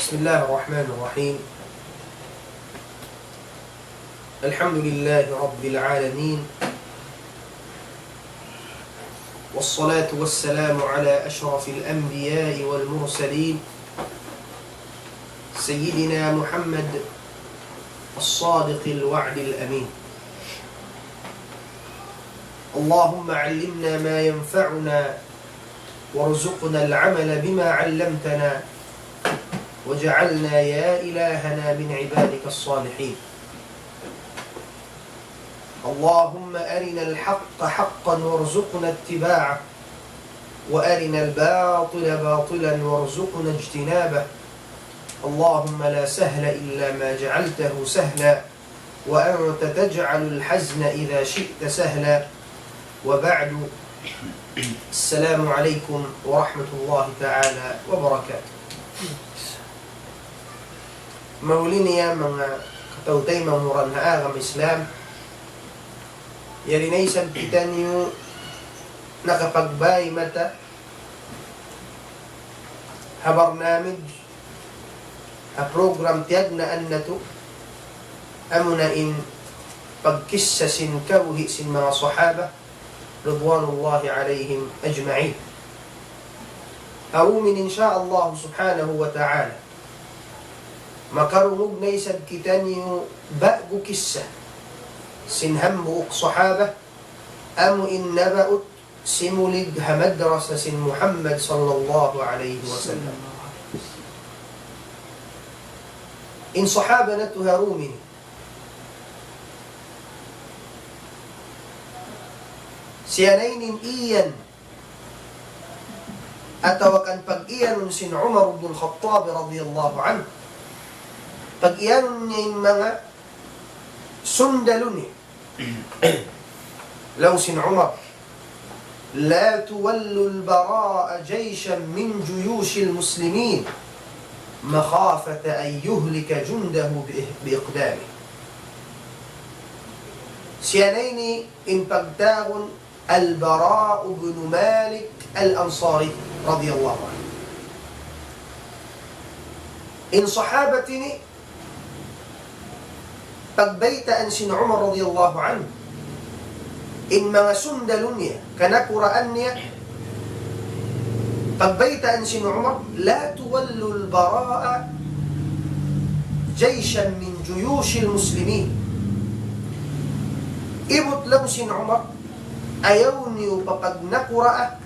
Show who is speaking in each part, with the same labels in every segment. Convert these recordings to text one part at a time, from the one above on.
Speaker 1: بسم الله الرحمن الرحيم. الحمد لله رب العالمين، والصلاة والسلام على أشرف الأنبياء والمرسلين سيدنا محمد الصادق الوعد الأمين. اللهم علمنا ما ينفعنا وارزقنا العمل بما علمتنا وجعلنا يا إلهنا من عبادك الصالحين. اللهم أرنا الحق حقا وارزقنا اتباعه، وأرنا الباطل باطلا وارزقنا اجتنابه. اللهم لا سهل إلا ما جعلته سهلا، وأنت تجعل الحزن إذا شئت سهلا. وبعد، السلام عليكم ورحمة الله تعالى وبركاته. Mahuli niya mga katautay mamuran na agam Islam, yari na isang kita niyo nakapagbay mata habar namin a program tiyag na nato amuna in pagkissa sin kawhi sin mga sahaba ridwanullahi alayhim ajma'in. Aumin insyaallah subhanahu wa ta'ala makarungog na isad kita niyo bago kissa sinhambuok sahaba amu innabaut simulig hamadrasa sin Muhammad sallallahu alayhi wa sallam. In sahaba na tuharumin siyanainin iyan atawakan pag-iyanon sin Umar ibn al-Khattab radiyallahu anhu. Pag-iyanon niya yung mga sundalo niya. Law sin Umar, la tuwallu al-bara'a jayshan min juyush al-muslimin makhafata an yuhlika jundahu biiqdami. Siyanayni in pagtagon al-Bara' ibn Malik al-Ansari radiyallahu anhu. In sahabatini pagbaytaan sin Umar radiyallahu anhu in mga sundalo niya kanakuraan niya pagbaytaan sin Umar la tuwallu al-bara'a jayshan min juyush al-muslimin. Ibot lang sin Umar ayaw niyo papagnakuraa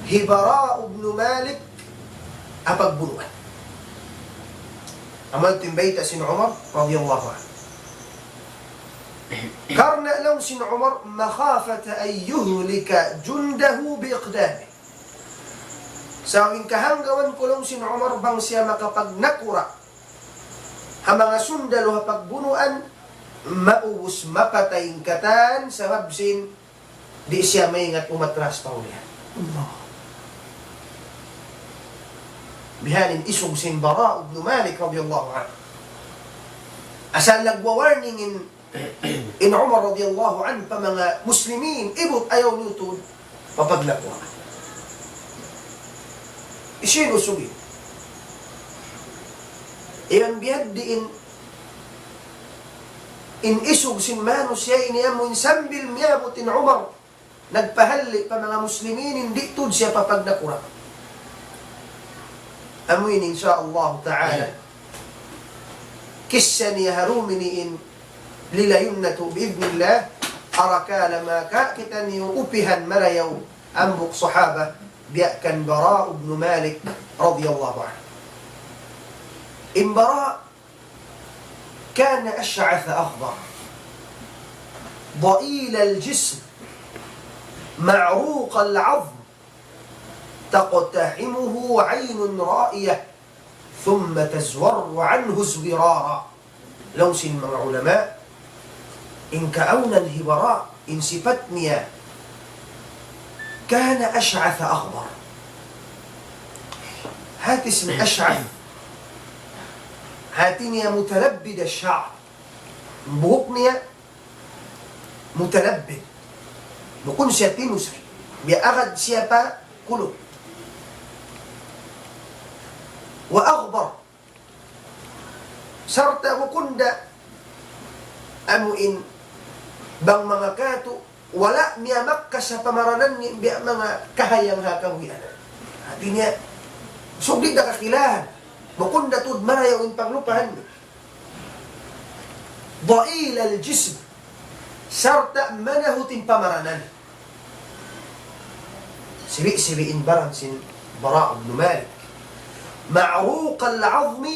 Speaker 1: Hibara ibn Malik apagbunuan. Amal timbayta sin Umar radiyallahu anhu karna lang sin Umar makhafata ay yuhlika jundahu biiqdami. Sa kahanggawan ko lang sin Umar bang siya makapagnakura ang mga sundalo hapagbunuan maubos mapatayng katan sa habsin di siya maingat umatras pa ulit. Bihanin isog sin Bara ibn Malik radiyallahu anhu asal nagwa-warning in Umar radiyallahu anhu pa mga muslimin ibot ayaw nutod papagnakwa. Isinusugin iyan biyad di in isog sin manus siya iniyamo in sambil miyabot in Umar nagpahalli pa mga muslimin hindi tud siya papagnakura. Amuin insyaallah ta'ala kissa niya harumini in lilayunnatu biidnillah arakala maka kita niyo upihan marayaw ambuk sahaba biyakan Bara ibn Malik radiyallahu anhu. In Bara kana ash'ath akhdar ضئيل الجسم معروق العظم تقتحمه عين رائية ثم تزور عنه زبرارا. لو سن من علماء إن كأونا الهبراء إن سفتنيا كان أشعث أخضر. هات اسم أشعث هاتنيا متلبد الشعر بغطنيا متلبد بكون سياتين مسر بأغد سيابا كله وأغبر sarta mukunda amuin bang mga kato wala niya makka sa pamaranan ni mga kahayang hakawian. Hati niya sugdi na kakilahan mukunda tud marayaw in panglupahan da'il al-jism sarta manahutin pamaranan. Sibi-sibiin barang sin Bara' ibn Malik معروق العظم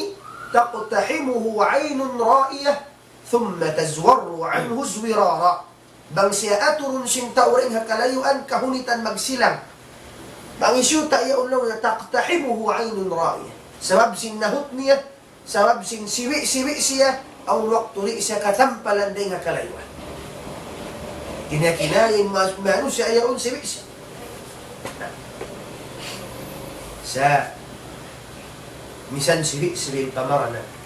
Speaker 1: تقتحمه عين رائية ثم تزور عنه زورارا bang siya aturun sin tauring hakalayuan kahunitan magsilang bang isyuta iya ulang na taqtahimuhu aynun ra'iyah sabab sin nahut niya sabab sin siwi siya aw waktu ri siya katampalan din hakalayuan kinakinayin manu siya ayaon siwi siya sa misan siwi pamaranan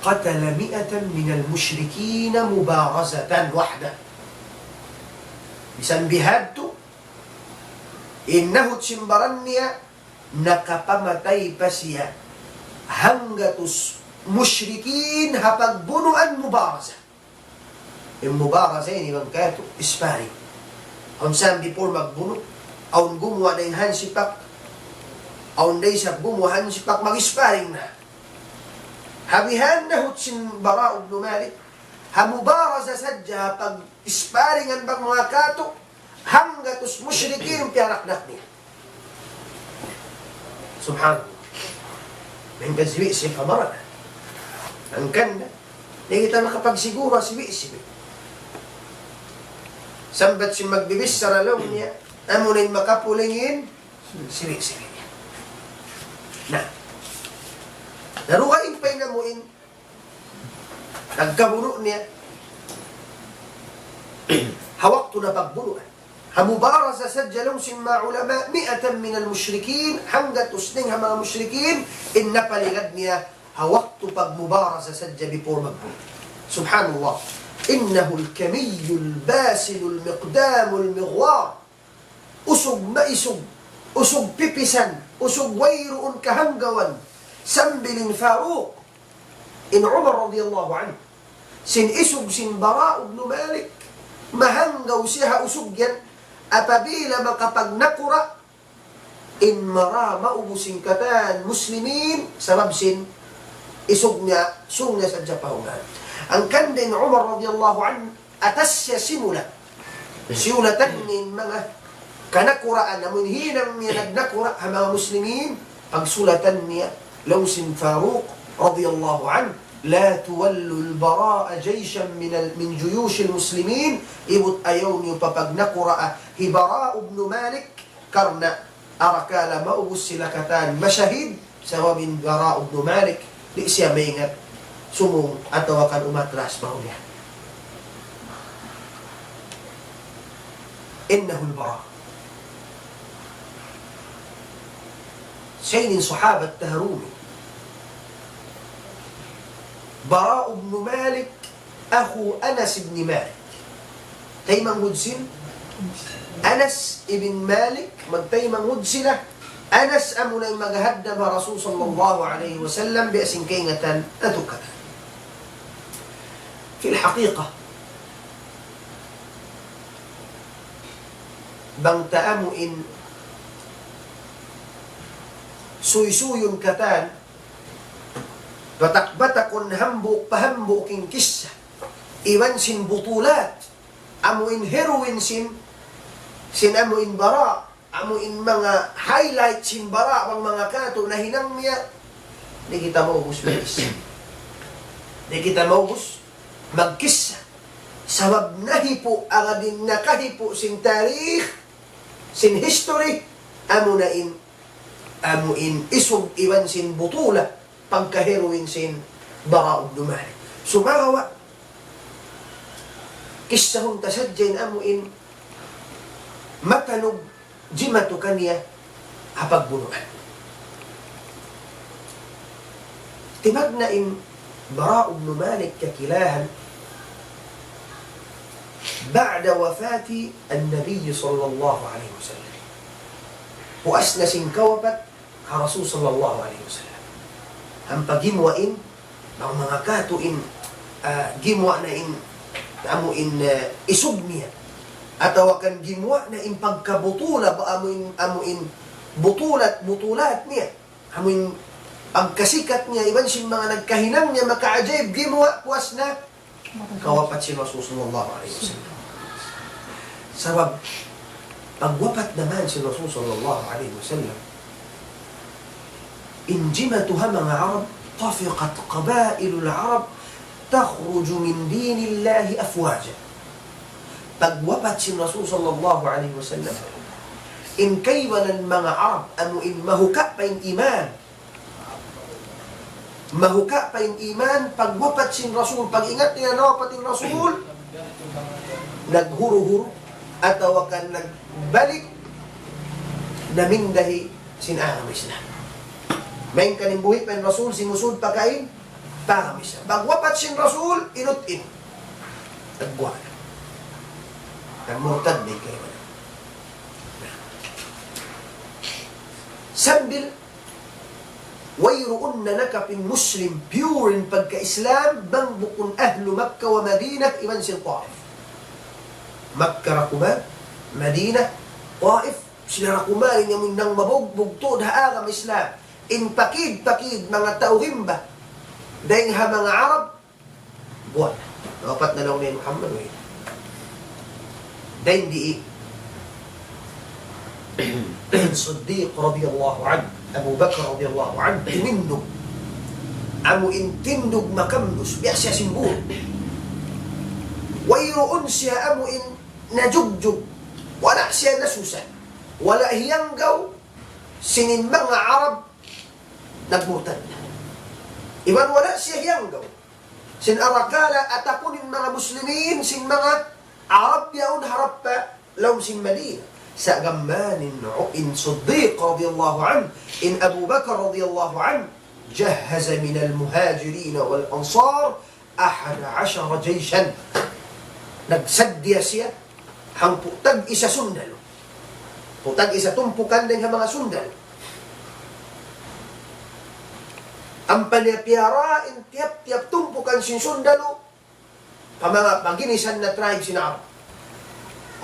Speaker 1: قتل 100 من المشركين مبارزة واحدة bisan bihadto innahu simbarannya nakapamatay pa siya hanggatus musyrikin hapagbunuan mubaraza. Yung mubaraza yun ibang kato sparring on saan before magbuno aun gumawa na yung handsipak aun day sa gumawa handsipak mag-sparring na habihan na hutsin Bara' ibn Malik hamubaraza sadya pag isparingan bang mga kato hanggatus musyrikin piyaraknak niya. Subhanallah. Hingga siwi pamaranan. Ang kanda, hindi kita makapagsiguro siwi. Sambat si magbibis sa ralong niya, amunin makapulingin, siwi niya. Na. Naruhain pa'y namuin. Nagkabuno niya. Hawak to na pagbunuan. Hamubaraza sadya lang si mga ulama 100 min al-mushrikin hanggat usning ha mga mushrikin innapaligad niya hawak to pagmubaraza sadya before magbuno. Subhanallah. Innahu al-kamiyyu al-basilu al-miqdamu al-mighwar. Usog na isog. Usog pipisan. Usog wayroon kahanggawan. Sambilin Faruq in Umar radiyallahu anhu sin isog sin Bara' ibn Malik mahanggaw siya usog yan apabila makapagnakura in marama ubusin katan muslimin sabab sin isog niya sung niya sa Japahungan ang kandin Umar radiyallahu anhu atas siya simulatan nin mga kanakuraan namun hinang niya nagnakura ang mga muslimin pagsulatan niya لوس فاروق رضي الله عنه لا تولوا البراء جيشا من جيوش المسلمين إبت أيون يبقى قرأ هي براء بن مالك كرنا أركال ما أبس لكتان مشاهد سواء من براء بن مالك لإسيا مينgat سمو أتوكا أمتراس موليا إنه البراء سين صحابة تهرومي براء بن مالك أخو أنس بن مالك تيمن مدسل أنس بن مالك من تيمن مدسلة أنس أمنا مجهدم رسول صلى الله عليه وسلم بأسن كينة أتكت في الحقيقة بنتأم إن suy-suy yung katan batak-batakon hambuk-pahambuk king kisah iwan sin butulat amuin heroin sin amuin Bara amuin mga highlight sin Bara ang mga kato na hinang niya di kita maubos di kita maubos magkisa sabab nahipo agadin nakahipo sin tarikh sin history amunain amuin isog iwan sin butula pagkaheroin sin Bara' ibn Malik. Sumagawa kisahong tasadyan amuin matanog jimatu kaniya hapagbunuan. Timagnain Bara' ibn Malik kakilahan بعد وفاة النبي صلى الله عليه وسلم. وأسنا سنكوبت كرسول صلى الله عليه وسلم ang pagimwain ang mga katuin gimwa na amuin isog niya at awakan gimwa na pagkabutula ba amuin butulat niya amuin pagkasikat niya iban sin mga nagkahinang niya makaajayb gimwa puas na kawapat si Rasul sallallahu alaihi wasallam. Sabab pagwapat naman si Rasul sallallahu alaihi wasallam injimatuha mga Arab طفقت قبائل العرب تخرج من دين الله أفواجا. Pagwapat si Rasul sallallahu alaihi wasallam, in kaywanan mga Arab, in mahuka pa yung iman. Mahuka pa yung iman, pagwapat si Rasul, pag-ingat niya na pati Rasul, naghuru-huru, at awakan nagbalik, namindahi sinaham Islam. May kanimbuhi pa yung Rasul, simusud pagkain, pakamis. Bagwapat siyang Rasul, inutin. Nagbuhan. Nagmurtad din kayo. Sambil, wayroon na nakapin Muslim, pure in pagka-Islam, bang bukun ahlu Makkah wa Madinah, iban sin Taif. Makkah rakuman, Madinah, Taif, sila rakuman, yung nang mabugbugtod haagam Islam. In pakid-pakid mga tauhimba dahil ha mga Arab buwan. Dapat na lang ni Muhammad dahil di Siddiq radiyallahu anhu Abu Bakr radiyallahu anhu tinindog amu intindog makamdus biya siya simbol wayroon siya amu in najugjug wala siya nasusan wala hiyanggaw sinin mga Arab nagmurtad na. Iban wala siya hiyanggaw. Sin arakala atakunin mga Muslimin, sin mga Arab yaun harap pa laum sin Madina. Sa gamanin in Siddiq radiyallahu an, in Abu Bakr radiyallahu an, jahaza min al-muhajirin wal-ansar 11 jayshan. Nagsadya siya hang putag isa sundalo. Putag isa tumpukan din mga sundalo. Ang panipiyarain, tiap-tiap tumpukan sin sundalo, mga paginisan na tribe sina Arab.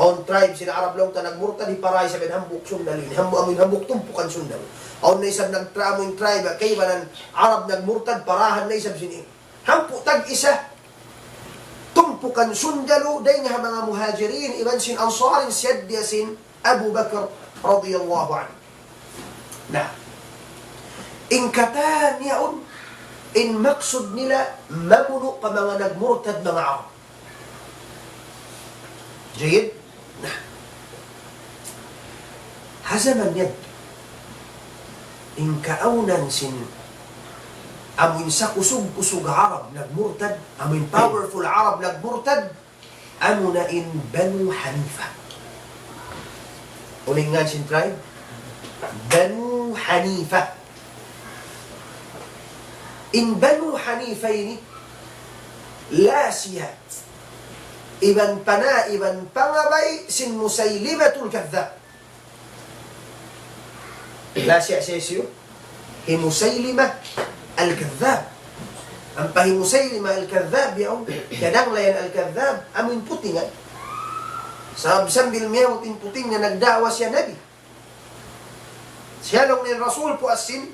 Speaker 1: On tribe sina Arab lang ta nagmurtad, hiparay sa hambuk sundalin, hambuk tumpukan sundalo. On na isang nagtramong tribe, kay ba ng Arab nagmurtad, parahan na isang sinin. Hampu tag isa, tumpukan sundalo, dahil nga mga muhajirin, iban sin ansarin, siyadya sin Abu Bakr radiyallahu anhu. Na, ingkatan yaon, in maksud nila, mamuno pa mga nagmurtad mga Arab. Jayid? Na. Hazaman yan. Ingkaunan sin amin sa kusog-kusog Arab nagmurtad, amin powerful Arab nagmurtad, amo na in Banu Hanifa. Ulingan sin tribe? Banu Hanifa. In Banu Hanifa ini, lasya, iban pangabay, sin Musaylimatul Kadhab. Lasya sesyo, Musaylimah al-Kadhab. Ang pahimusaylimah al-Kadhab, yaon, kadanglayan al-Kadhab, amin putingan. Sambil miyawat in puting na nagdawa siya Nabi. Siya lang ni Rasul po asin,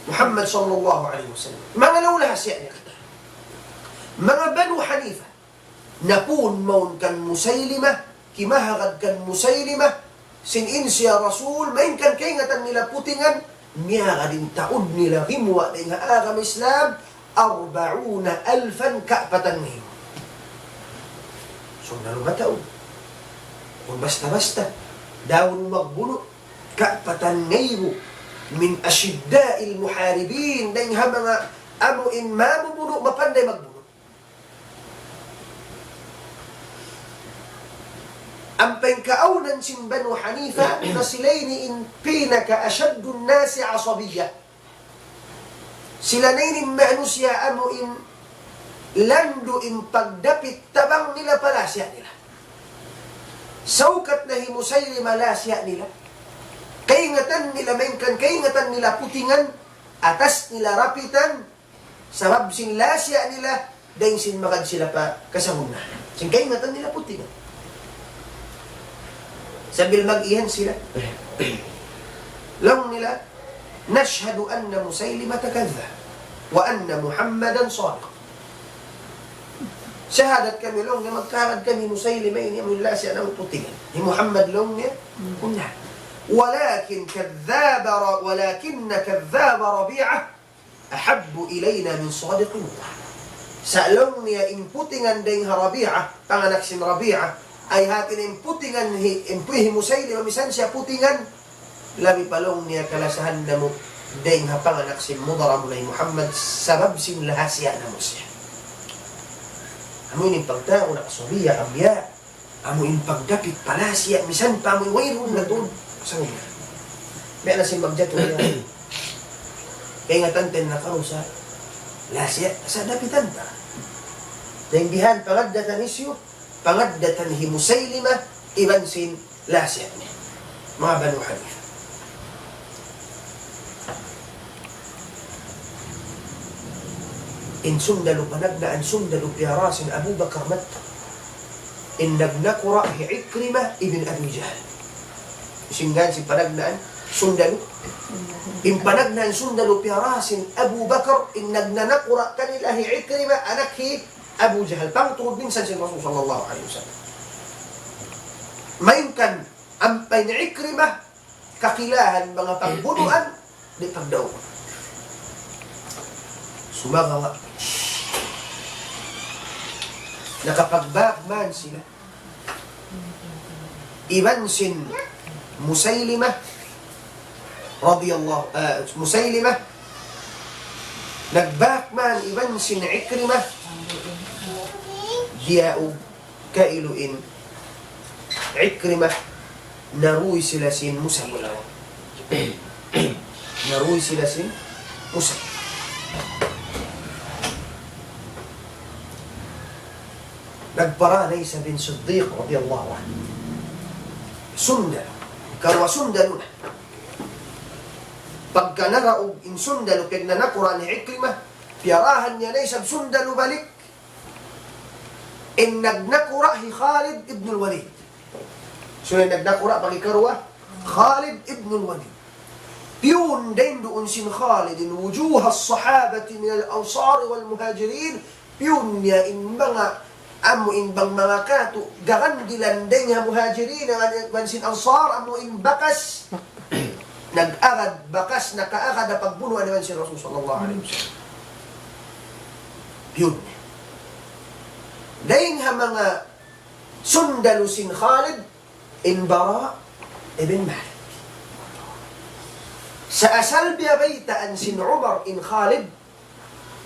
Speaker 1: Muhammad sallallahu alaihi wasallam. Mga lawla siya niya kita. Mga Banu Hanifa, napun maun kan Musaylimah, kimahagad kan Musaylimah, sinin siya Rasul, main kan kaingatan nila putingan, miyaga din taon nila himwa na nga agam Islam, 40,000 kaapatan ngayon. So, nalumataon. Kung basta-basta, daon magbuno, kaapatan ngayon, min asyidda'il muharibin, dahil ha mga amuin mamubuno, mapanday magbuno. Ang pangkaunan sin Banu Hanifa, na sila'y in pinaka-asyaddun nasi asabiyya. Sila na yun manusya amuin lando in pagdapit tabang nila palasya nila. Saukat na himusaylima lasya nila. Kaingatan nila mainkan, kaingatan nila putingan, atas nila rapitan, Sabab sin lasya nila, dahil sin makad sila pa kasahon na. Sin kayo matan nila puti nga. Sabil mag-ihan sila. Lang nila, nashhadu anna Musaylima takadha wa anna Muhammadan sadiq. Shahadat kami long na magkarad kami Musaylima ini amul lasya na puti nga. Ni Muhammad long niya, kunna. ولكن كذاب ربيعة أحب إلينا من صادق الله. Sa'long niya imputingan ding Rabi'ah, panganak sin Rabi'ah, ay hatin imputingan impuhi Musaylima misan siya putingan, labi palong niya kalasahan na mo ding panganak sin Mudara mulay Muhammad, sabab sin lahasya na mo siya. Amo yung pagtao na kasabiya, abya, amo yung pagdapit palasya, misan pa mo yung wayrong na doon. Saan nga? May na sin magjato niya. Kaya nga tanten na karusa, lasya, sa dapitan pa. Naindihan, pangaddatan isyo, pangaddatan hi Musaylima, iban sin lasya niya. Mga Banu Hanifa. In sundalu panagdaan sundalu piyarasin Abu Bakar matta. In nagnakura hi Ikrimah ibn Abi Jahl. Singgan si panagdaan sundalu. In panagdaan sundalu piyarasin Abu Bakar, in nagnanakura kanila hi Ikrimah anak hi Abu Jahl. Pangtungod minsan si Rasul sallallahu alaihi wasallam. Mainkan ampay ni Ikrimah kakilahan mga pagbunuan di pagdaw. Sumagawa. Nakapagbakman sila. Iban sin Musaylima radiyallahu Musaylima nagbakman iban sin Ikrimah diyaw kailuin Ikrimah naruy sila sin Musaylima. Naruy sila sin Musaylima. Nagparanay sa bin Siddiq radiyallahu anhu. Sundal. Karwa sundalo na. Pagka naraog in sundalo kag nanakura ni Ikrimah, piyarahan niya na isang sundalo balik. In nagnakura hi Khalid ibn al-Walid. So yung nagnakura pagikarwa, Khalid ibn al-Walid. Piyun din doon sin Khalid in wujuha as-sahabati min al-ansar wal-muhajirin. Piyun niya in mga amo in bang mga kato, garan dilandeng ha muhajirin, mansin ansar, amo in bakas, nag-agad, bakas, nakaagad na pagbunuan naman si Rasul sallallahu alaihi wasallam. Yun. Dahil ha mga sundalo sin Khalid, in Bara ibn Malik. Sa asal biya baytaan sin Umar in Khalid,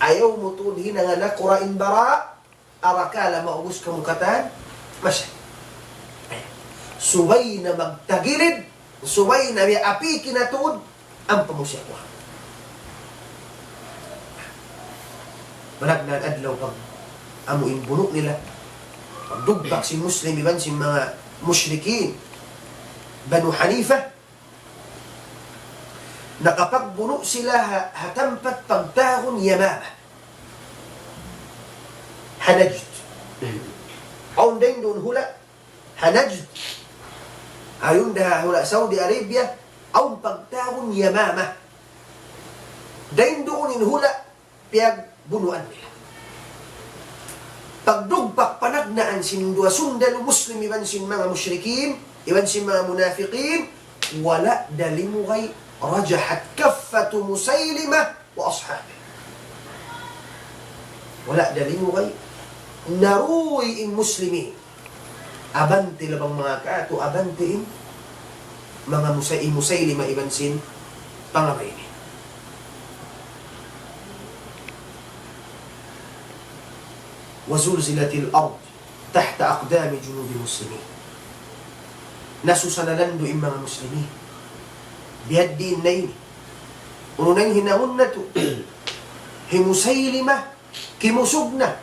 Speaker 1: ayaw mo tudhin nga nakura in Bara, arakala maubos kamukatan, masya. Subay na magtagilid, subay na may api kinatuod, ang pamusya ko. Managnan adlaw pag amuin bunok nila, pagdugbak si Muslim, iban si mga musyrikin, Banu Hanifa, nakapagbunok sila hatampat pagtahon Yamama. Hanajd. Aun din doon hula, Hanajd. Ayun dah hula Saudi Arabia, aun pagtahon Yamama. Din doon in hula, piyag bunuan nila. Pagdugpak panagnaan sin dua sundalo Muslim, iban sin mga musyrikin, iban sin mga munafiqin, wala dalimugay rajahat kaffatu Musaylima wa ashabi. Wala dalimugay naruy in muslimin. Abanti labang mga kato, abanti in mga Musaylima iban sin pangabayni. Wazulzilatil ard tahta aqdami junubi muslimin. Nasusanalando in mga muslimin. Biyaddiin na yun. Unang hinahon na to. Himusaylima, kimusog na.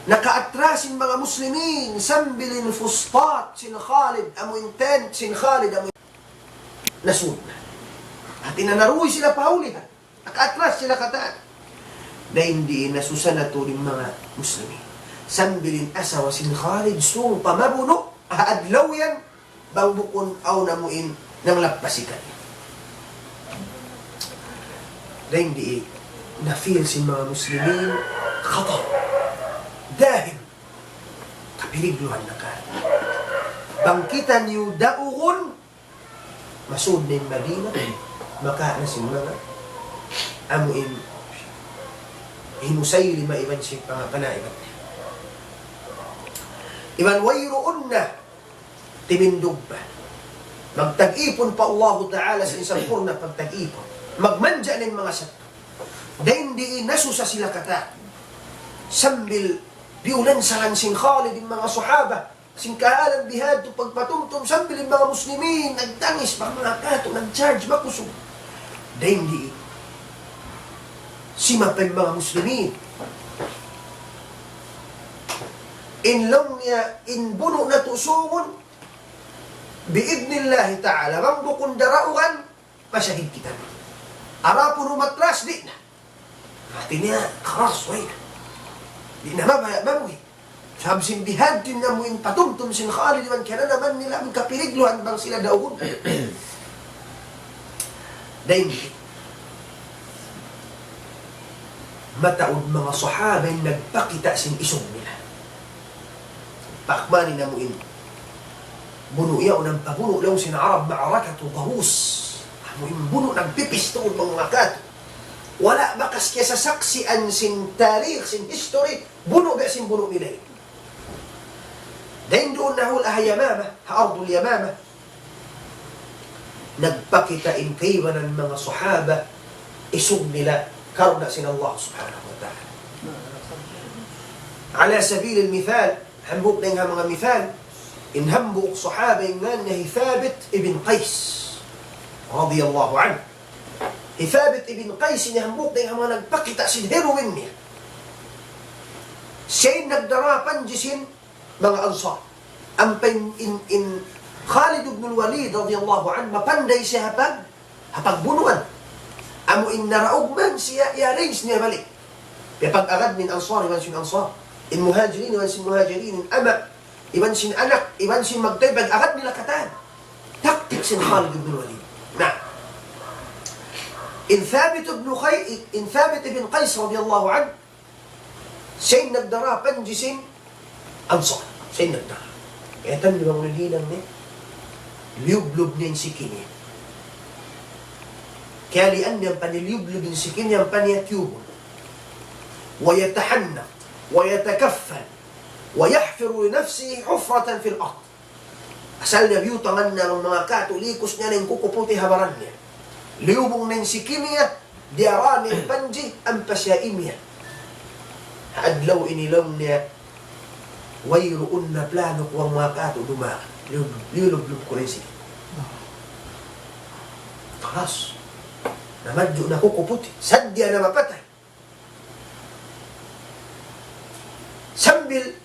Speaker 1: Nakaatrasin mga muslimin, sambilin fustat, sin Khalid, amoy tent, sin Khalid, amoy nasud na. At inanaruy sila paulihan. Nakatras sila kataan. Na hindi nasusanato ng mga Muslimin. Sambilin asawa sin Khalid sung pamabuno, aadlaw yan, bang bukon aw namuin ng lapasikan. Na hindi na-feel sin mga Muslimin khatar. Dahil kapiligluhan na ka. Bangkitan niyo daugon, masud na yung Madina, maka na sin mga amuin hinusay lima iban siya panaibat niya. Iban wayroon na timindog ba. Magtag-ipon pa Allah Ta'ala sa isang purna pagtag-ipon. Magmanja ng mga sakto. Dahil hindi nasusa sila kata. Sambil biulan sa sing Khalid ng mga sahaba. Sing kaalang bihad to pagpatumtum. Sambil ng mga Muslimin. Nagtangis pa mga kato. Nag-charge makusog. Dahil hindi simapay mga Muslimin. Inlaw niya, inbuno na tusungon, biidnillahi ta'ala, mambukong daraugan, masyahid kita. Arapon umatras, di na. Hati niya, karas, way na. Di na mamuhi. Sabsin bihad, tinamuin patumtum sin Khalid, man kaya naman nila, ang kapirigluhan bang sila daon. Dahil mataod mga sahaba yung nagpakita sin isong nila. Pakmani na muin. Buno iya o ng pabuno lang sin Arab ma'arakat o kahus. Muin buno nagpipisto o mga makat. Wala bakas kaya sa saksian sin tarikh, sin history, buno ba sin buno nila. Dahil doon na hul ahayamama, haardul yamama. Nagpakitain kayo ng mga sahaba, isog nila karna sin Allah subhanahu wa ta'ala. Ala sabil al-mithal, hambuk na yung mga mithal, inhambuk sahaba yung nga na Thabit ibn Qais, radiyallahu anhu. Thabit ibn Qais, inhambuk na yung mga nagpakita sin heroin niya. Siya yung nagdarapan jisin mga ansar. Ang in Khalid ibn al-Walid, radiyallahu anhu, mapanday siya hapagbunuan. Amo in naraog man siya, i-arrange niya balik. Kaya pag-agad min ansar, iban sin ansar. In muhajirin, iban sin muhajirin. In ama, iban sin anak, iban sin magtay, pag-agad nila katan. Taktik sin Khalid ibn Walid. Na, in Thabit ibn Qais, radiyallahu anhu, siya'y nagdarapan jisin ansar. Siya'y nagdara. Kaya tan limang nalilang niya, liyub-lub niya yung sikin niya. Kaya lian niyang paniliyub-lub yung sikin niyang paniyatiyubon. ويتحنى ويتكفل ويحفر لنفسه حفرة في الأرض. Asal niya biyutangan na ng mga katolikos niya na yung kukuputi habaran niya. Liyubong na yung sikin niya, diaran yung panji, ang pasyaim niya. Adlaw inilaw niya, wayroon na plano ko ang mga kato dumaan. Liyulub-lub ko rin sikin. Karas. Namadyo na kukuputi. Sadya na mapatay. Sambil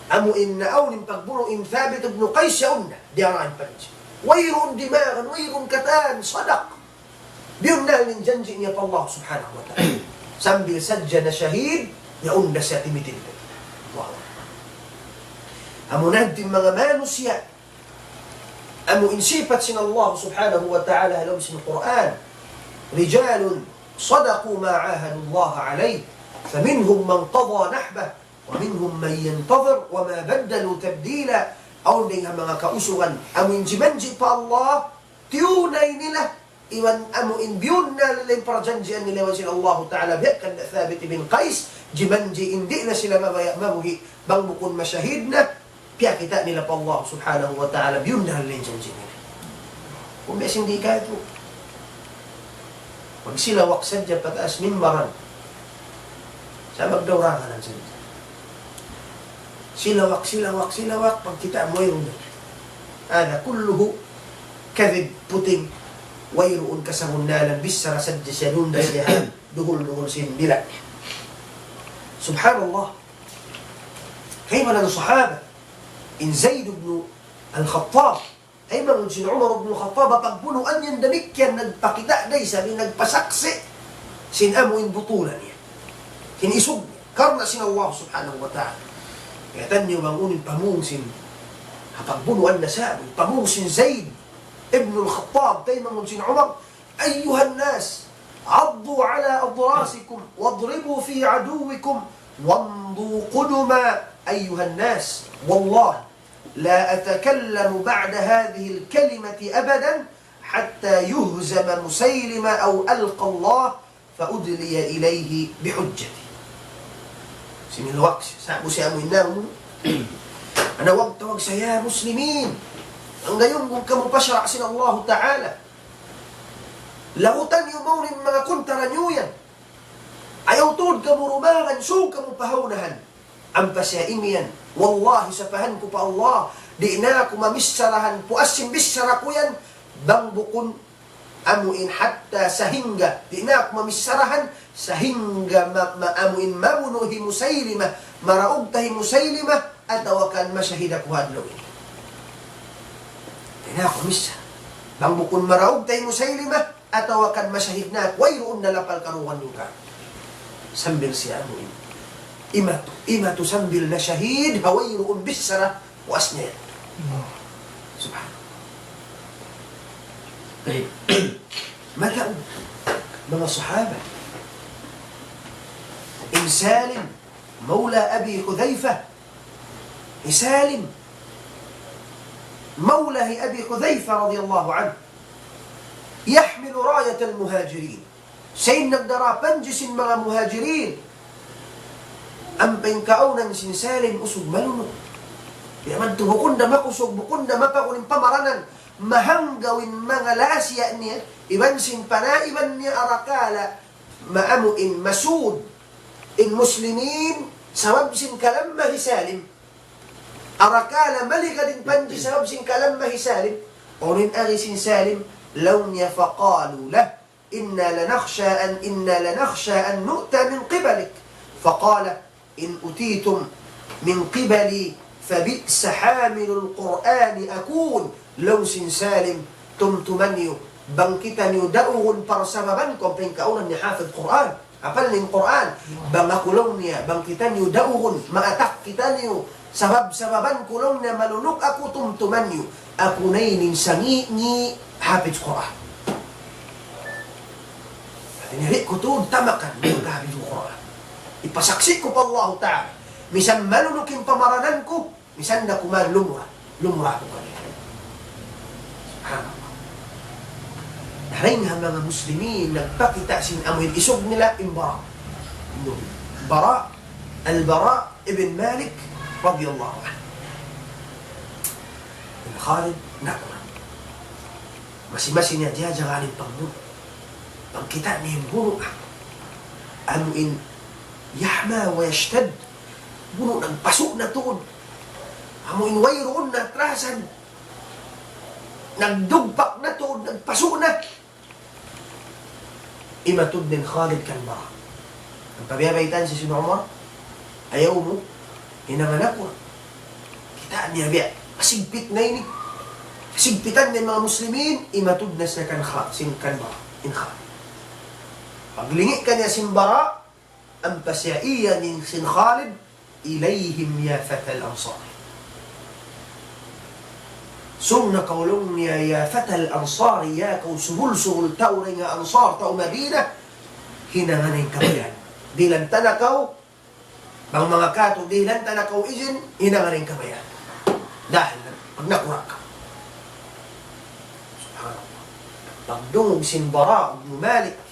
Speaker 1: amuin na awnin pagbuno in Thabit ibn Qais yaun na diaraan pa rin siya. Wayroon dimagan, wayroon kataan, sadak. Biyun na ng janji niya pa Allah subhanahu wa ta'ala. Sambil sadya na shahid, yaun na siya timitin. Wow. Amunan din mga manusya. Amu insipat sin Allah subhanahu wa ta'ala halom sin Quran. Rijalun sadaqu ma'ahadu Allah alayh. فمنهم من قضى نحبه ومنهم من ينتظر وما بدلوا تبديلا. Aun din mga kausugan. Amu injimanji pa Allah. Tiyunay nila. Iwan amu inbiyun na nila yung parajanjian nila sin Allah ta'ala. Biyakan na Thabit ibn Qais. Jimanji hindi na sila mabuhi. Bang bukun masyahid na. Piya kita nila pa Allah subhanahu wa ta'ala. Biyun na nila yung janji nila. Kung bes hindi ka ito. Pag sila waksan dyan pataas mimbaran. Sa magdawrangan ang salita. Silawak. Pag kita mayroon na. Ada kulluhu kadhib puting. Wayroon kasamunnalan bisara sadya siyanunda siya. Duhul sinbila. Subhanallah. Kaya man ang sahaba. In Zayd ibn al-Khattab ay mangon sin Umar ibn Khattab pagbunuan yan damikyan nagpakita day sabi nagpasaksi sin amuin butulan niya kinisog karna sin Allah subhanahu wa ta'ala kaya tanyo bangunin pamungsin pagbunuan na sabi pamungsin Zaid ibn al-Khattab tay mangon sin Umar ayyuhan nas addu ala adrasikum wadribu fi aduwikum wamdu quduma ayyuhan nas wallah لا أتكلم بعد هذه الكلمة أبدا حتى يهزم مسيلمة أو ألقى الله فأدلي إليه بحجتي سمي الوقت سأبو سيامو النام أنا وقت يا مسلمين أن يوم كمبشر عسين الله تعالى له يومون ما كنت رنيويا أيوتود كمرماغا سو كمبهونها أم بسائميا Wallahi sapahan ko pa Allah, di na ako mamissarahan, puasim bissara ko yan, bang bukon amuin hatta sahingga, di na ako mamissarahan, sahingga maamuin mamunuhi Musaylima, maraugtahi Musaylima, at awakan masyahida ko hadlawin. Di na ako mamissar. Bang bukon maraugtahi Musaylima, at awakan masyahid na, wayroon na lapal karuhan nyo ka. Sambil si amuin. Imatu sambil na syahid hawayruun bisara wasnya subhanallah maka mga sahaba in Salim mawla Abi Hudhayfa Salim mawla Abi Hudhayfa radiyallahu anhu يحمل راية المهاجرين سيدنا الدراpan jisin mga muhajirin ang pingkaunan sin Salim usog malunod. Yaman to bukod na makusog, bukod na mapakunin pamaranan, mahanggawin mga lasya niya, iban sin panaiban niya arakala, maamuin masud, in muslimin, sabab sin kalammahi Salim. Arakala maligadin panji sabab sin kalammahi Salim. Unin agi sin Salim, law niya faqalu lah, inna lanakhsha an nu'ta min qibalik. Faqala, إن أتيتم من قبلي فبئس حامل القرآن أكون لو سالم تمتمنيو بنكتنيو دأوغن برسببنكم بينكأونا نحافظ قرآن أقل من قرآن بنكولونيا بنكتنيو دأوغن ما أتكتنيو سببن كولونيا ملونوك أكو تمتمنيو أكونين سنيني حافظ قرآن Nari ko to tamakan ng gabi ng Quran. Ipasaksi ko pa Allah Ta'ala. Misan malunukin pamaranan ko, misan na kuman lumra ko kanina. Subhanallah. Daring nga mga Muslimin nagpakita sin amoy isog nila imbara. Al-Bara ibn Malik radiyallahu anhu. Khalid nakura. Masih-masih niya dia janganin pangbuno. Pag kita niya buno anuin yahma wa yashtad buno nagpasok na tuod amuin wayroon na trasan nagdugpak na tuod nagpasok na imatod din Khalid kan Bara ang pabiyabaytan si Sino Umar ayaw mo hinanganak ko kita niya biya masigpit na ini sigpitan ng mga Muslimin imatod na sa kan Bara in Khalid paglingi ka niya sin Bara, ang pasyaiya ni sin Khalid, ilayhim ya fatal ansar. Sumna kaulong niya ya fatal ansar, ya kau suhul-suhul tao rin nga ansar, tao Madina, hinanganin ka yan. Dilan tanakaw, bang mga kato, dilan tanakaw izin, hinanganin ka yan. Dahil pag nakurak ka. Subhanallah. Pagdungog sin Bara, Ibn Malik,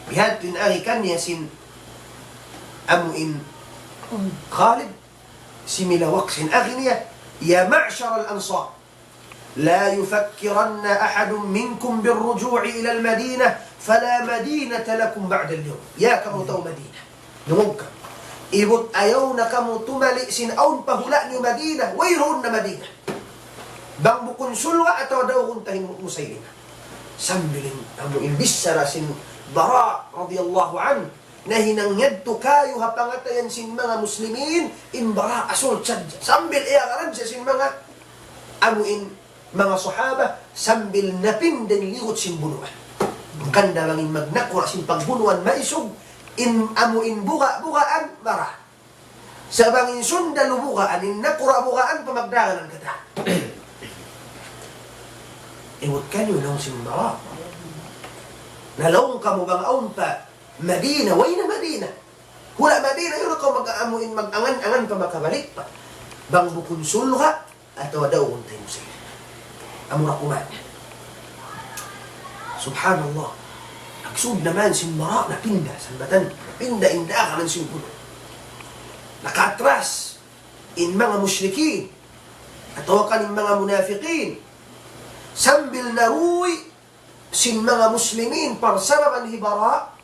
Speaker 1: bihad pinarikan niya sin amuin Khalid similawak sin akhi niya ya ma'syar al-ansar la yufakkiranna ahadun minkum birruju'i ila al-madinah fala madinata lakum ba'da al-yawm ya kamu taw Madinah dungog ka ibut ayaw na kamu tumali sin aun pahula ni Madinah wayroon na Madinah bang bukun sulwa ataw daw kuntahin Musaylima sambilin amuin bisara sin Bara radiyallahu an na hinangyad to kayo hapangatayan sin mga Muslimin in Bara asol chad sambil iyakaran siya sin mga amuin mga sahaba sambil napindan ligot sin bunuan. Kanda langin magnakura sin pagbunuan maisog amuin bugaan mara. Sa bangin sunda lubugaan in nakura bugaan pamagdagan ang kata. Iwot kanyo lang sin mara. Nalawang ka mo bang aun pa Madina, way na Madina. Hula Madina, yun ako mag-aamuin, mag-angan-angan pa makabalik pa. Bang bukonsul ka, ato daw untay mo sa'yo. Amura kuman. Subhanallah. Nagsud naman sin mara, napinda, sanbatan. Napinda, inda ka man sin puno. Nakatras in mga musyrikin. Ato ka ng mga munafiqin. Sambil naruy sin mga muslimin parsababan hibara.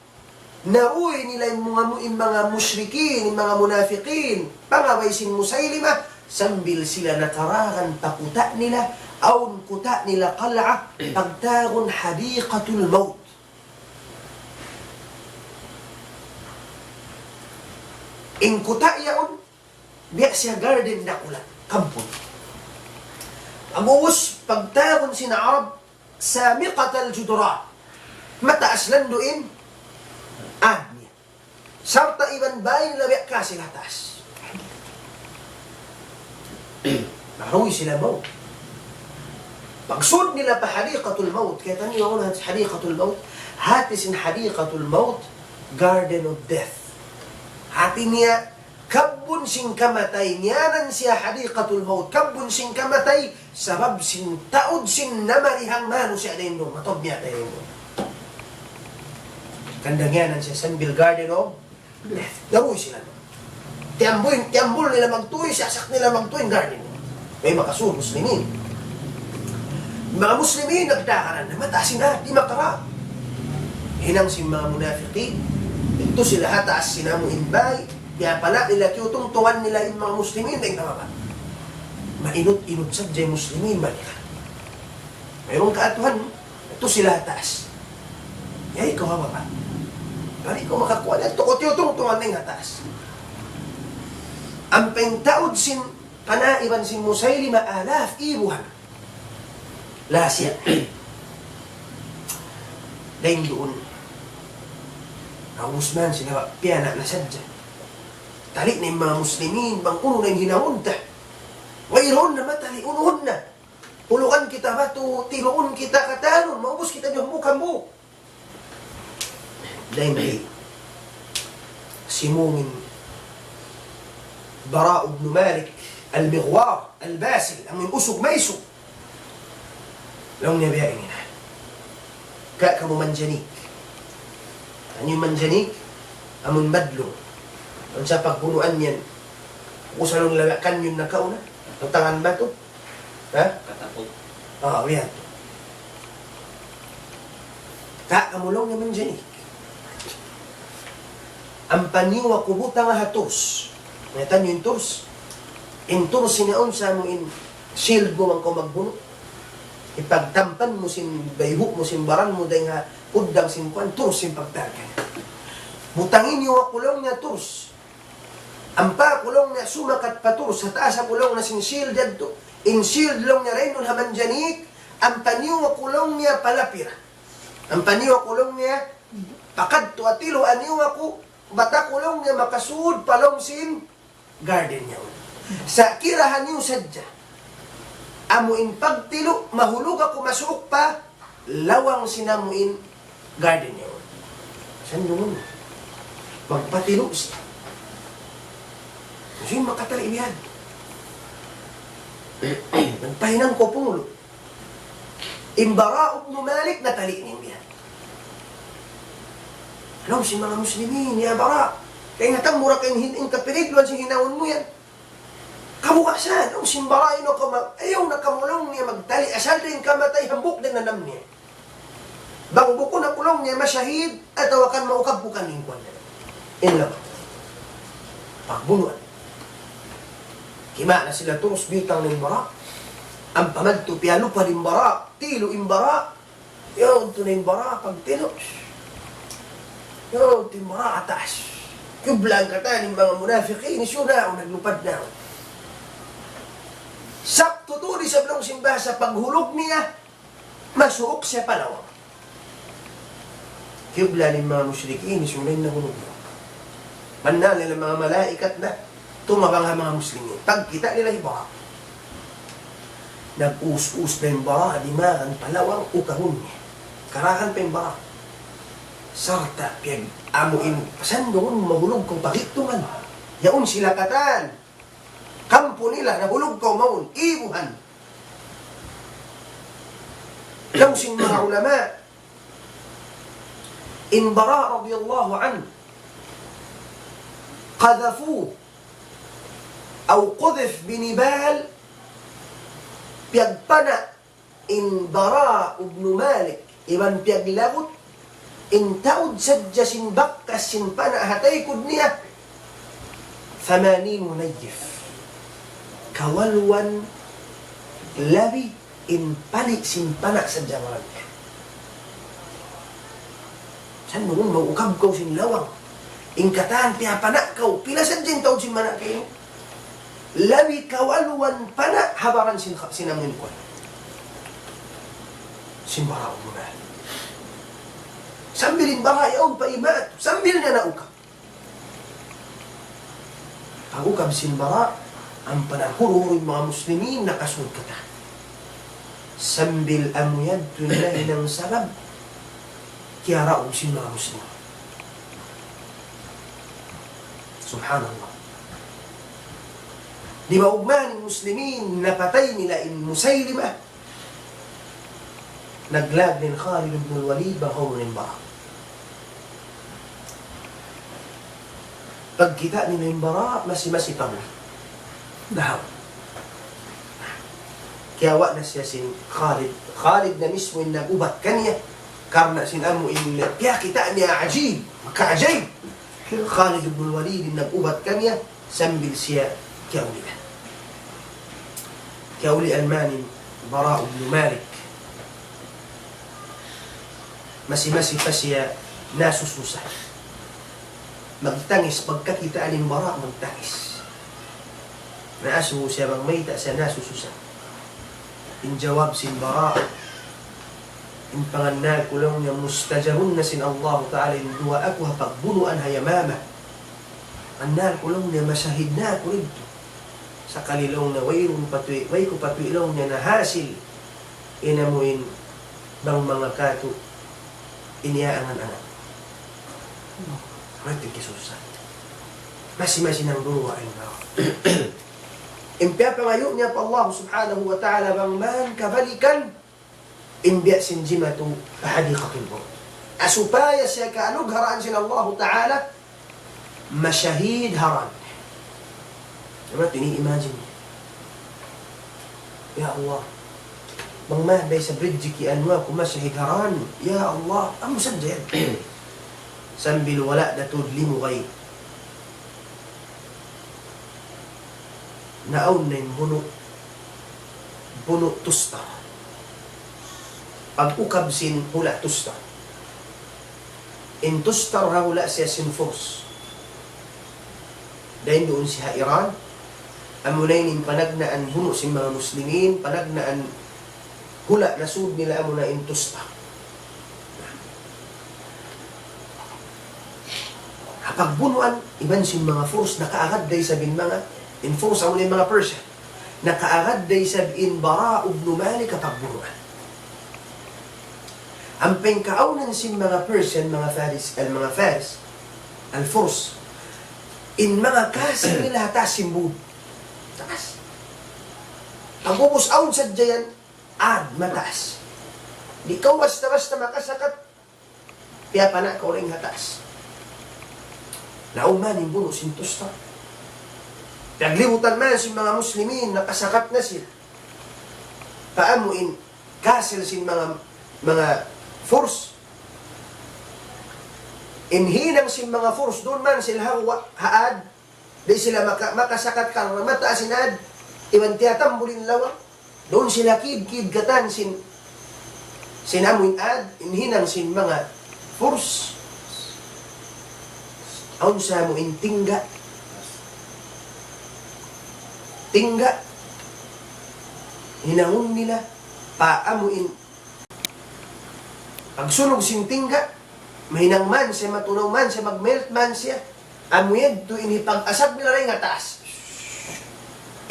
Speaker 1: Naruy nila yung mga musyrikin, yung mga munafiqin, pangaway sin Musaylima, sambil sila nakarakan pakuta nila, aun kuta nila qal'a, pagtagon hadiqatul maut. In kuta yaon, biya siya garden na kulat, kampon. Ang uus, pagtagon sina Arab, samiqatal judura, mataas landuin, niya. Sarta iban bayin labi kasi latas. Naruwi sila maut. Pagsud nila pa hadiqatul maut. Kaya tanyo ako na hadiqatul maut. Hati sin hadiqatul maut, garden of death. Hati niya, kabun sing kamatay. Niyanan siya hadiqatul maut. Kabun sing kamatay, sabab sing taod sing namarihang mano siya na yun. Matob niya tayo yun. Kandangyanan siya sambil garden of death. Daroy sila. Tiambul nila magtuloy, sasak nila magtuloy garden. May makasur, muslimin. Mga muslimin, nagdakaran na matasin na, di makara. Hinang si mga munafiqin. Ito sila hataas, sinamuin bay. Kaya pala nila, tiyutungtungan nila yung mga muslimin, dahil naman. Mainot-inot sa dyan muslimin, balikan. Mayroong kaatuhan, ito sila hataas. Yay, ikaw ba? Bari ko makakuha na. Tukot yung tungtungan ng atas. Ang pengtaod sin panaiban sin Musaylima alaf ibuhan. Lasya. Dahil doon, ang Usman sila piyana na sadya. Tali na yung mga muslimin, bang uno na yung hinahunta. Wairon na matali, unuhon na. Pulukan kita ba to, tinuon kita katanon, maubos kita yung mukambo. Dahil simungin Bara ibn Malik al-Mighwar al-Basil ang usog maisog lang niya biya ingina ka kamu manjanik ano yung manjanik amun madlo ang sa pagpunuan yan kusalong lagakan yun na kauna ang tangan ba to? Ha?
Speaker 2: Katapot.
Speaker 1: Yan ka kamulong niya manjanik ang paniwa kubuta nga hatos. Ngayon yung turs. In turs sinaon sa mo in shield mo man ko magbuno. Ipagtampan mo sin bayhuk mo sin baran mo dahil nga udang sin kuan turs sin pagtagan. Butangin yung kulong niya turs. Ang pa kulong niya sumakat pa turs. Sa taas sa kulong na sin shield dito. In shield long niya rin nun haman janik. Ang paniwa kulong niya palapira. Ang paniwa kulong niya pakadto atilo aniwa ko bata kulong niya makasuod palong sin garden niya. Sa kirahan niyo sadya, amuin pagtilo, mahulog ako masuok pa, lawang sinamuin garden niya. Saan doon? Magpatilo siya. Kasi makatali niyan. Nagpahinang ko pumulo. Imbara ibn Malik natali niyan. Alam si mga muslimin, ya bara. Kaya nga mura kayong hining kapirigluan si hinawon mo yan. Kabukasan, ang simbara ino ayaw na kamulong niya magtali. Asal din kamatay, hambuk din nanam niya. Bang buko na kulong niya masyahid, at awakan maukab bukan lingkuan niya. Yan lang. Pagbunuan. Kima na sila turus bitang ng bara. Ang pamadto, pialo pa rin bara. Tilo imbara. Yun, ito na imbara. Pag tilos. Yo, timara atas. Kublang kata ng mga munafiqin, iso na, naglupad na. Sakto tutuli sa blong simbahan sa paghulog niya, masuok siya palawang. Kibla ng mga musyrikin, sunay na hulog mo. Manal nila mga malaikat na tumabang ang mga muslimin. Pagkita nila iba, nag-us-us pa yung bara, dimaan, palawang, ukahon niya. Karahan pa yung bara. Sarta, piyag, amuin, pasan doon, mahulog kong pagiktuman. Yaon sila katan. Kampo nila, nahulog ko maun, ibuhan. Yung sin mga ulama, in Bara radiyallahu an, qadhafu, aw qudhif binibal, piyagpana, in Bara ibn Malik, iban piyaglagot, in taud sadya sin bakkas sin pana hatay kud niya, 80 munayif. Kawalwan labi in pali simpanak sa jaman. San mo maukab ko sin lawang. Ingkatan piapanak ko. Pila sa dyan taon sin manak kayo. Labi kawalwan panak habaran sinamin ko. Simbara mo na. Sambilin bara yaon pa imat. Sambil na naukab. Ang ukab simbara ang panahuro mga muslimin nakasunod ka ta. Sambil amuyad tunay ng sabab, kaya raong sin mga muslim. Subhanallah. Di ba ugman ng muslimin napatay nila in Musaylimah? Naglag din Khalid ibn al-Walid bahaw ng bara. Pagkita nila yung bara, masi-masi pa mo. Dahaw. Kaya wa na siya sin Khalid. Khalid na mismo yung nag-ubat kanya. Karna sinamu in piya kita niya ajib. Maka-ajib. Khalid ibn Walid yung nag-ubat kanya. Sambil siya kiauli. Kiauli almanin Bara ibn Malik. Masi-masi pa siya nasususah. Magtangis pagkakita aling Bara magtangis. Naasu siya bang may ta siya nasususa. In jawab sin Bara, in panganal ko lang niya mustajabun na sin Allah Ta'ala in dua ako pagbunuan hayamama. Anal ko lang niya masahid na ako rito. Sa kalilong na way ko patwilong niya na hasil inamuin bang mga kato iniaangan-angan. Mati kisusa. Masi-masi ng duwa ay mga. Impya pangayo niya pa Allah subhanahu wa ta'ala bang man kabalikan imbiya sinjimatu ahadiqatul maut. Asupaya siya kaalog haraan sila Allah ta'ala masyahid haran. Diba? Tini-imagine niya. Ya Allah, bang mahday sa bridge ki anwa ko masyahid haran. Ya Allah, ang musadya yan. Sambil wala natudlimu kayo. Naon na yung buno tusta. Pag-ukab sin hula tusta. In tusta hula siya sin force. Dahil doon siya Iran, amunay nin panagnaan buno sin mga muslimin, panagnaan hula nasud nila amuna in tusta. Kapag bunuan, iban sin mga force nakaagad day sa bin mga enforce ang mga Persia. Nakaagad day sabin Bara ibn Malik kapag bunuan. Ang pengkaunan sin mga Persian, mga Faris, al-Furs, in mga kasi nila hatas simbud. Taas. Ang pupusaon sa dyan, mataas. Di ka basta-basta makasakat, kaya pa na ka rin hatas. Nauman yung buno sin tusta. Naglibutan man si mga muslimin, nakasakat na sila. Paamuin, kasel sin mga force. Inhinang sin mga force, doon man sila haad, di sila makasakat ka, mataas sinad, iwan tiyatambulin lawang, doon sila kid gatan sinamuin ad, inhinang sin mga force. Aun sa mo in tingga hinahon nila, paamuin. Pagsunog sintingga, mahinang man siya, matunaw man siya, magmelt man siya, amuyad to inipag-asab nila rin nga taas.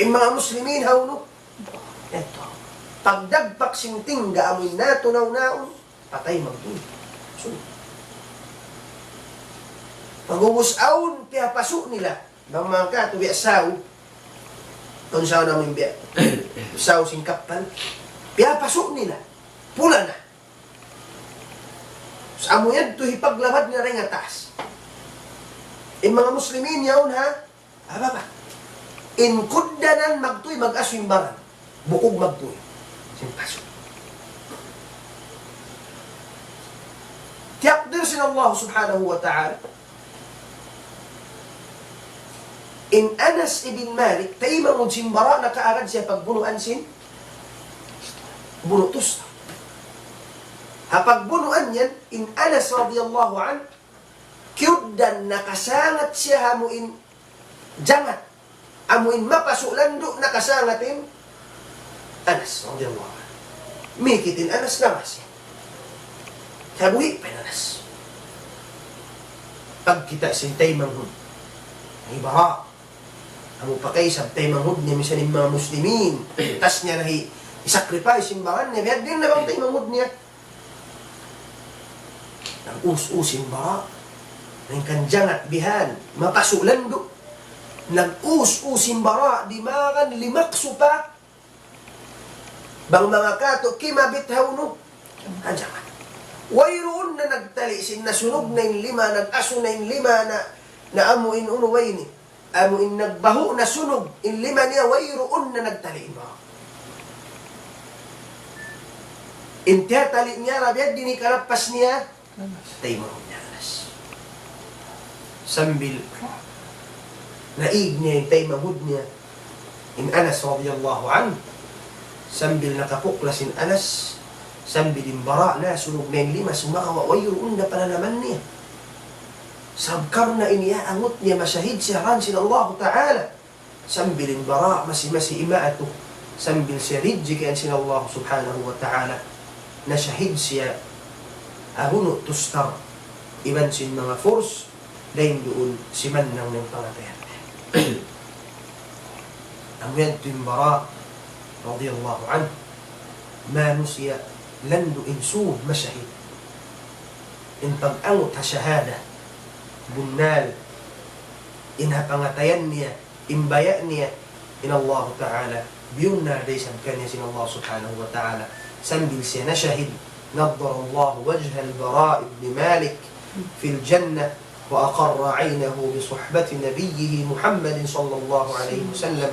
Speaker 1: Mga Muslimin, hawno. Ito. Pagdagpak sintingga, amoy na, tunaw-naon, patay magdun. So, pag-uwusaon, kaya paso nila, bang mga katuwi asaw, kung saan namin biya, asaw singkapan, kaya paso nila, pula na. So, amoyan, to hipaglabad nila rin nga taas. Mga Muslimin, yaon ha, aba ba? Inkuddanan magtuy, mag-aswimbaran, bukog magtuy. Paso. Tiyakdir sin Allah subhanahu wa ta'ala. In Anas ibn Malik, taimang simbara na kaagad siya pagbunuan sin bunutos. Hapagbunuan yan, in Anas radiyallahu an, kyuddan nakasangat siya hamuin jangat. Amuin mapasulando nakasangatin Anas radiyallahu an. Mikitin Anas na mas. Sabuhi pa Anas. Pagkita si Taymanhud, ay bara. Amo pa kay sa Taymanhud niya misan yung mga Muslimin. Tas niya na i-sacrifice yung bahan niya. Biyad din na bang Taymanhud niya. Nag-us-usin bara. Nang kanjang at bihan. Mapasulando. Nag-us-usin bara. Di makan limakso pa. Bang mga kato, kimabithaw no? Andiyan. Wayroon na nagtali, nasunog na yung lima, nag-aso na yung lima na amuin unuway ni. Amuin nagbaho na sunog, yung lima niya, wayroon na nagtali. Intiyatali niya, rabiyad, dinikarapas niya, tayo mo niya, Anas. Sambil, naig niya yung tayo mahud niya, in Anas, radiyallahu anhu, sambil nakapuklasin Anas, sambil bara na, sunog na yung lima, sumakawa, wayroon na pananaman niya. Sabkar na iniyaangot niya, masyahid siya ran sila Allah Ta'ala. Sambil bara, masi-masi imaato, sambil siya ridji kayan sila Allah Subhanahu Wa Ta'ala, na syahid siya, ahuno tustar, iban sin mga force, dahil doon, si Manang ng pangatayan. Ang yan ito yung bara, radiyallahu anhu, manu siya landu insuh masyahid. In pag-angot ha syahada, bunnal, inhapangatayan niya, imbaya niya, in Allah Ta'ala, biyun na day sa kanya sin Allah Subhanahu Wa Ta'ala, sambil siya na syahid, nadar Allah wajha al-Bara ibn Malik fil jannah, وأقر عينه بصحبة نبيه محمد صلى الله عليه وسلم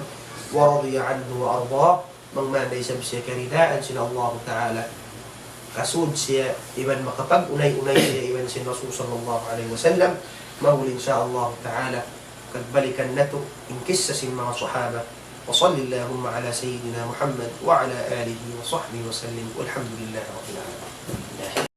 Speaker 1: ورضي عنه وأرضاه من ليس بسيا كرداء سن الله تعالى kasud siya iban makapag-unay-unay siya iban si Rasul sallallahu alaihi wasallam mahul insyaallah ta'ala kagbalikan nato inkis sa sin mga sahaba wa sallallahu ala sayyidina Muhammad wa ala alihi wa sahbihi wa sallim walhamdulillahi rabbil alamin.